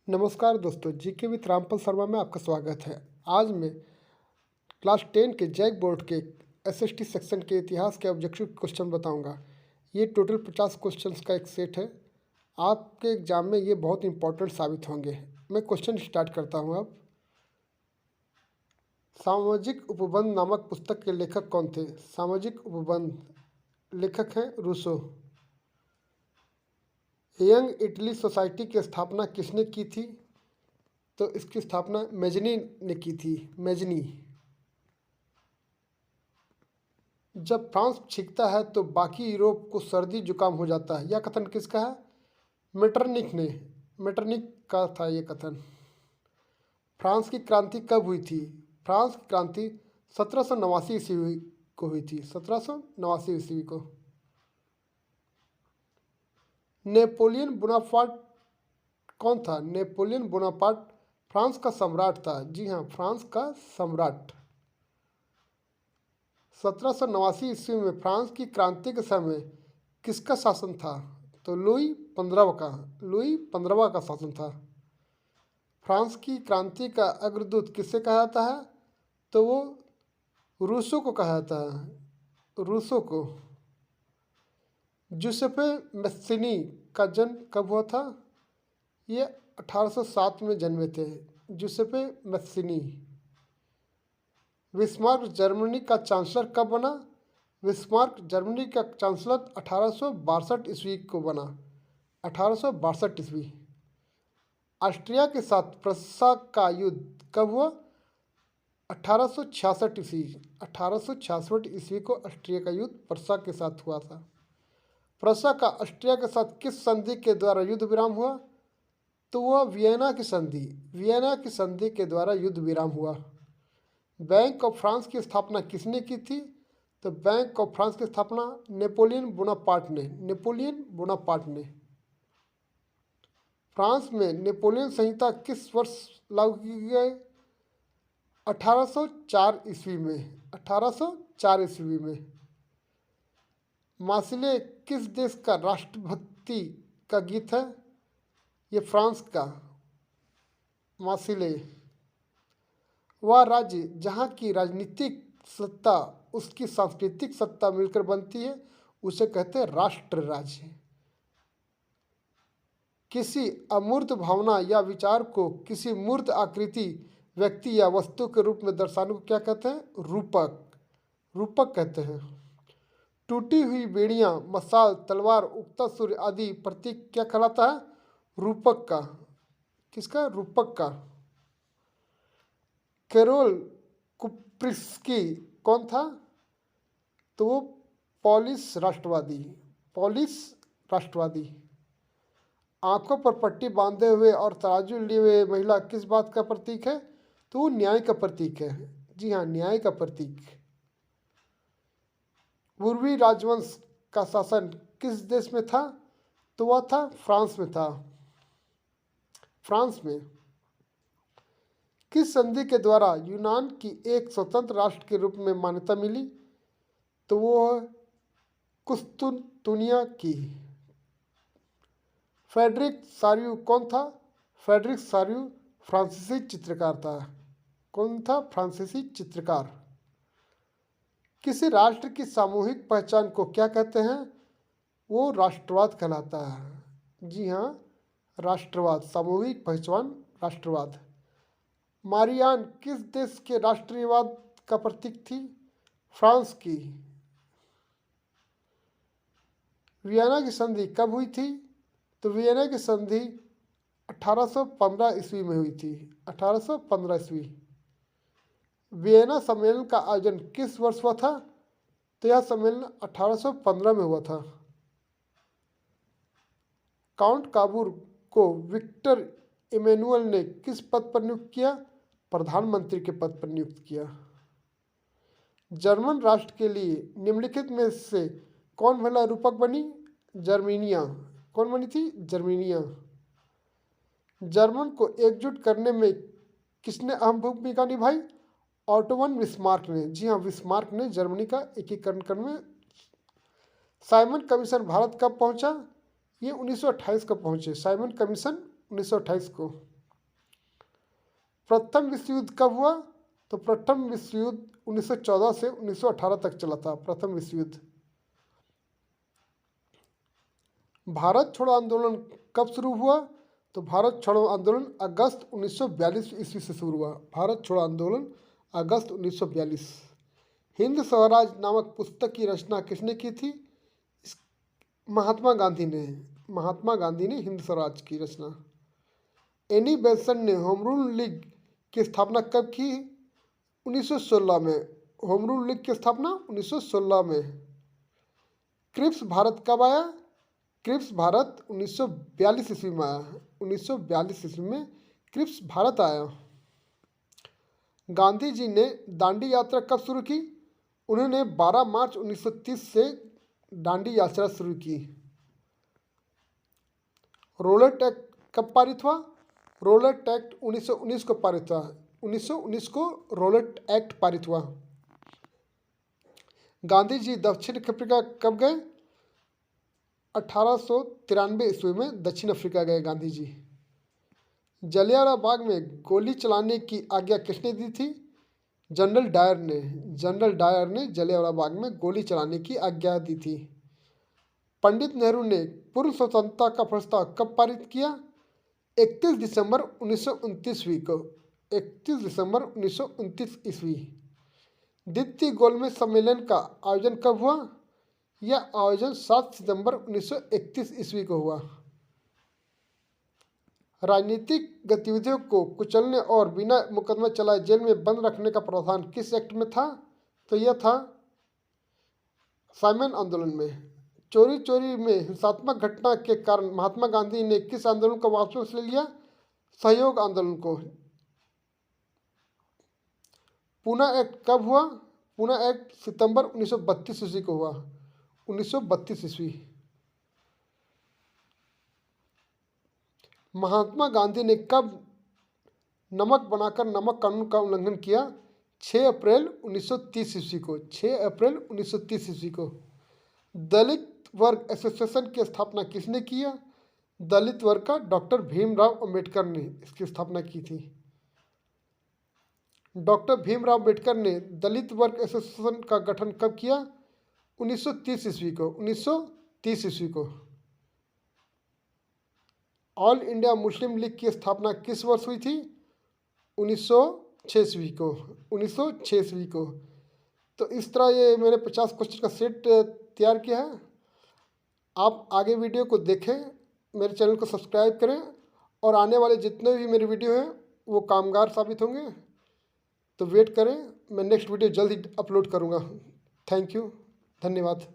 नमस्कार दोस्तों, GK with Rampal Sharma में आपका स्वागत है। आज मैं क्लास 10 के जैक बोर्ड के एसएसटी सेक्शन के इतिहास के ऑब्जेक्टिव क्वेश्चन बताऊंगा। ये टोटल 50 क्वेश्चंस का एक सेट है। आपके एग्जाम में ये बहुत इंपॉर्टेंट साबित होंगे। मैं क्वेश्चन स्टार्ट करता हूँ अब। सामाजिक उपबंध नामक पुस्तक के लेखक कौन थे? सामाजिक उपबंध लेखक हैं रूसो। यंग इटली सोसाइटी की स्थापना किसने की थी? तो इसकी स्थापना मेजनी ने की थी। मेजनी। जब फ्रांस छींकता है तो बाकी यूरोप को सर्दी जुकाम हो जाता है। यह कथन किसका है? मेटरनिख ने। मेटरनिख का था ये कथन। फ्रांस की क्रांति कब हुई थी? फ्रांस की क्रांति 1789 ईस्वी को हुई थी। 1789 ईस्वी को। नेपोलियन बोनापार्ट कौन था? नेपोलियन बोनापार्ट फ्रांस का सम्राट था। जी हाँ, फ्रांस का सम्राट। 1789 ईस्वी में फ्रांस की क्रांति के समय किसका शासन था? तो लुई 15वां का। लुई 15वां का शासन था। फ्रांस की क्रांति का अग्रदूत किसे कहा जाता है? तो वो रूसो को कहा जाता है। रूसो को। जुसेपे मैस्सिनी का जन्म कब हुआ था? ये 1807 में जन्मे थे जुसेपे मैस्सिनी। बिस्मार्क जर्मनी का चांसलर कब बना? बिस्मार्क जर्मनी का चांसलर 1862 ईस्वी को बना। 1862 ईस्वी। ऑस्ट्रिया के साथ प्रशा का युद्ध कब हुआ? 1866 ईस्वी। 1866 ईस्वी को ऑस्ट्रिया का युद्ध प्रशा के साथ हुआ था। प्रशा का ऑस्ट्रिया के साथ किस संधि के द्वारा युद्ध विराम हुआ? तो वह वियना की संधि। वियना की संधि के द्वारा युद्ध विराम हुआ। बैंक ऑफ फ्रांस की स्थापना किसने की थी? तो बैंक ऑफ फ्रांस की स्थापना नेपोलियन बोनापार्ट ने। नेपोलियन बोनापार्ट ने। फ्रांस में नेपोलियन संहिता किस वर्ष लागू की गई? 1804 ईस्वी में। 1804 ईस्वी में। मार्सिले किस देश का राष्ट्रभक्ति का गीत है? ये फ्रांस का। मार्सिले। वह राज्य जहाँ की राजनीतिक सत्ता उसकी सांस्कृतिक सत्ता मिलकर बनती है उसे कहते हैं राष्ट्र राज्य। किसी अमूर्त भावना या विचार को किसी मूर्त आकृति, व्यक्ति या वस्तु के रूप में दर्शाने को क्या कहते हैं? रूपक। रूपक कहते हैं। टूटी हुई बेड़ियां, मशाल, तलवार, उगता सूर्य आदि प्रतीक क्या कहलाता है? रूपक का। किसका? रूपक का। कैरोल कुप्रिस्की कौन था? तो वो पोलिश राष्ट्रवादी। पोलिश राष्ट्रवादी। आंखों पर पट्टी बांधे हुए और तराजू लिए हुए महिला किस बात का प्रतीक है? तो वो न्याय का प्रतीक है। जी हाँ, न्याय का प्रतीक। पूर्वी राजवंश का शासन किस देश में था? तो वह था फ्रांस में था। फ्रांस में। किस संधि के द्वारा यूनान की एक स्वतंत्र राष्ट्र के रूप में मान्यता मिली? तो वो है कुस्तुनतुनिया की। फ्रेडरिक सारियू कौन था? फ्रेडरिक सारियू फ्रांसीसी चित्रकार था। कौन था? फ्रांसीसी चित्रकार। किसी राष्ट्र की सामूहिक पहचान को क्या कहते हैं? वो राष्ट्रवाद कहलाता है। जी हाँ, राष्ट्रवाद। सामूहिक पहचान राष्ट्रवाद। मारियान किस देश के राष्ट्रीयवाद का प्रतीक थी? फ्रांस की। वियना की संधि कब हुई थी? तो वियना की संधि 1815 ईस्वी में हुई थी। 1815 ईस्वी। वियना सम्मेलन का आयोजन किस वर्ष हुआ था? तो यह सम्मेलन 1815 में हुआ था। काउंट काबूर को विक्टर इमैनुअल ने किस पद पर नियुक्त किया? प्रधानमंत्री के पद पर नियुक्त किया। जर्मन राष्ट्र के लिए निम्नलिखित में से कौन महिला रूपक बनी? जर्मनिया। कौन बनी थी? जर्मनिया। जर्मन को एकजुट करने में किसने अहम भूमिका निभाई? ऑटोवन बिस्मार्क ने। जी हाँ, बिस्मार्क ने जर्मनी का एकीकरण करने में। साइमन कमीशन भारत कब पहुंचा? ये 1928 को पहुंचे। साइमन कमीशन 1928 को। प्रथम विश्व युद्ध कब हुआ? तो प्रथम विश्व युद्ध 1914 से 1918 तक चला था प्रथम विश्व युद्ध। भारत छोड़ो आंदोलन कब शुरू हुआ? तो भारत छोड़ो आंदोलन अगस्त 1942 ईस्वी से शुरू हुआ। भारत छोड़ो आंदोलन अगस्त 1942। हिंद स्वराज नामक पुस्तक की रचना किसने की थी? महात्मा गांधी ने। महात्मा गांधी ने हिंद स्वराज की रचना। एनी बेसन ने होम रूल लीग की स्थापना कब की? 1916 में। होम रूल लीग की स्थापना 1916 में। क्रिप्स भारत कब आया? क्रिप्स भारत 1942 ईस्वी में आया। 1942 ईस्वी में क्रिप्स भारत आया। गांधी जी ने दांडी यात्रा कब शुरू की? उन्होंने 12 मार्च 1930 से दांडी यात्रा शुरू की। रोलेट एक्ट कब पारित हुआ? रोलेट एक्ट 1919 को पारित हुआ। 1919 को रोलेट एक्ट पारित हुआ। गांधी जी दक्षिण अफ्रीका कब गए? 1893 ईस्वी में दक्षिण अफ्रीका गए गांधी जी। जलियांवाला बाग में गोली चलाने की आज्ञा किसने दी थी? जनरल डायर ने। जनरल डायर ने जलियांवाला बाग में गोली चलाने की आज्ञा दी थी। पंडित नेहरू ने पूर्व स्वतंत्रता का प्रस्ताव कब पारित किया? 31 दिसंबर 1929 ईस्वी को। 31 दिसंबर 1929 ईस्वी। द्वितीय गोलमेज सम्मेलन का आयोजन कब हुआ? यह आयोजन 7 सितंबर 1931 ईस्वी को हुआ। राजनीतिक गतिविधियों को कुचलने और बिना मुकदमा चलाए जेल में बंद रखने का प्रावधान किस एक्ट में था? तो यह था साइमन आंदोलन में। चोरी चोरी में हिंसात्मक घटना के कारण महात्मा गांधी ने किस आंदोलन को वापस ले लिया? सहयोग आंदोलन को। पूना एक्ट कब हुआ? पूना एक्ट सितंबर 1932 ईस्वी को हुआ। 1932 ईस्वी। महात्मा गांधी ने कब नमक बनाकर नमक कानून का उल्लंघन किया? 6 अप्रैल 1930 ईस्वी को। 6 अप्रैल 1930 ईस्वी को। दलित वर्ग एसोसिएशन की स्थापना किसने किया? दलित वर्ग का डॉक्टर भीमराव अंबेडकर ने इसकी स्थापना की थी। डॉक्टर भीमराव अंबेडकर ने दलित वर्ग एसोसिएशन का गठन कब किया? 1930 ईस्वी को। 1930 ईस्वी को। ऑल इंडिया मुस्लिम लीग की स्थापना किस वर्ष हुई थी? 1906 ईस्वी को। 1906 ईस्वी को। तो इस तरह ये मैंने 50 क्वेश्चन का सेट तैयार किया है। आप आगे वीडियो को देखें, मेरे चैनल को सब्सक्राइब करें और आने वाले जितने भी मेरे वीडियो हैं वो कामगार साबित होंगे। तो वेट करें, मैं नेक्स्ट वीडियो जल्द ही अपलोड करूँगा। थैंक यू, धन्यवाद।